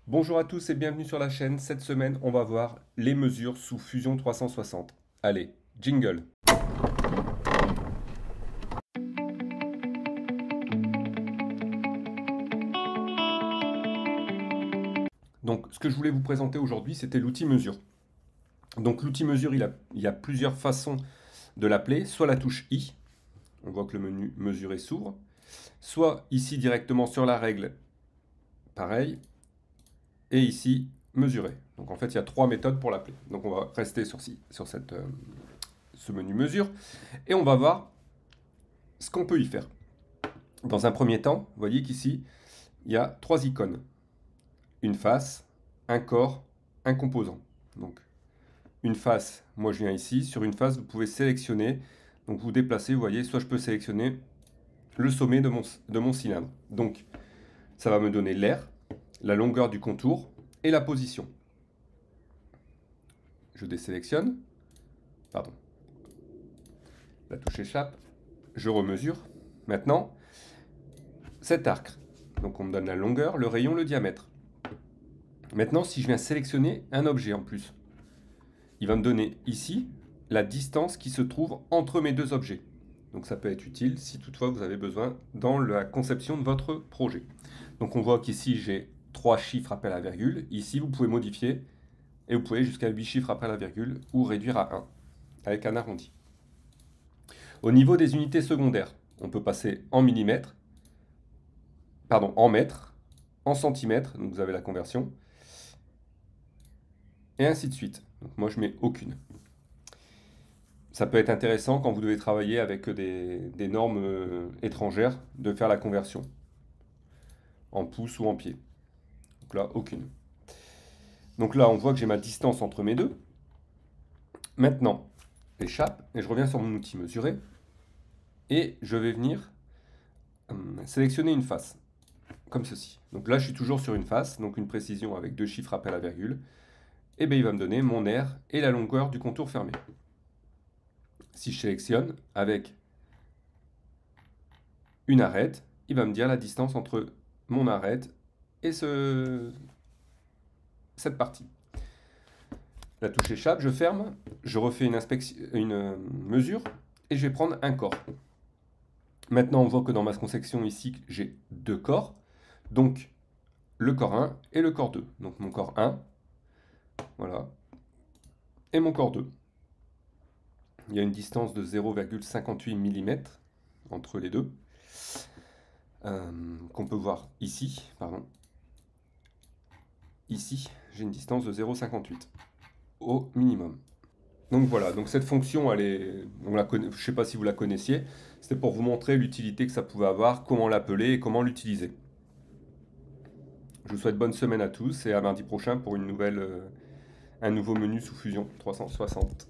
Bonjour à tous et bienvenue sur la chaîne. Cette semaine, on va voir les mesures sous Fusion 360. Allez, jingle. Donc, ce que je voulais vous présenter aujourd'hui, c'était l'outil mesure. Donc, l'outil mesure, il y a plusieurs façons de l'appeler. Soit la touche I, on voit que le menu mesurer s'ouvre. Soit ici directement sur la règle, pareil. Et ici, mesurer. Donc, en fait, il y a trois méthodes pour l'appeler. Donc, on va rester sur ce menu mesure. Et on va voir ce qu'on peut y faire. Dans un premier temps, vous voyez qu'ici, il y a trois icônes. Une face, un corps, un composant. Donc, une face, moi je viens ici. Sur une face, vous pouvez sélectionner. Donc, vous déplacez, vous voyez, soit je peux sélectionner le sommet de mon cylindre. Donc, ça va me donner l'air, la longueur du contour et la position. Je désélectionne. Pardon. La touche échappe. Je remesure. Maintenant, cet arc. Donc, on me donne la longueur, le rayon, le diamètre. Maintenant, si je viens sélectionner un objet en plus, il va me donner ici la distance qui se trouve entre mes deux objets. Donc ça peut être utile si toutefois vous avez besoin dans la conception de votre projet. Donc on voit qu'ici j'ai 3 chiffres après la virgule. Ici vous pouvez modifier et vous pouvez jusqu'à 8 chiffres après la virgule ou réduire à 1 avec un arrondi. Au niveau des unités secondaires, on peut passer en millimètres, pardon, en mètres, en centimètres, donc vous avez la conversion, et ainsi de suite. Donc moi je mets aucune. Ça peut être intéressant quand vous devez travailler avec des normes étrangères de faire la conversion en pouces ou en pieds. Donc là, aucune. Donc là, on voit que j'ai ma distance entre mes deux. Maintenant, j'échappe et je reviens sur mon outil mesurer et je vais venir sélectionner une face, comme ceci. Donc là, je suis toujours sur une face, donc une précision avec 2 chiffres après la virgule. Et bien, il va me donner mon air et la longueur du contour fermé. Si je sélectionne avec une arête, il va me dire la distance entre mon arête et cette partie. La touche échappe, je ferme, je refais une mesure et je vais prendre un corps. Maintenant, on voit que dans ma conception ici, j'ai deux corps. Donc, le corps 1 et le corps 2. Donc, mon corps 1, voilà, et mon corps 2. Il y a une distance de 0,58 mm entre les deux, qu'on peut voir ici, pardon. Ici, j'ai une distance de 0,58 au minimum. Donc voilà, donc cette fonction, je ne sais pas si vous la connaissiez, c'était pour vous montrer l'utilité que ça pouvait avoir, comment l'appeler et comment l'utiliser. Je vous souhaite bonne semaine à tous et à mardi prochain pour un nouveau menu sous Fusion 360.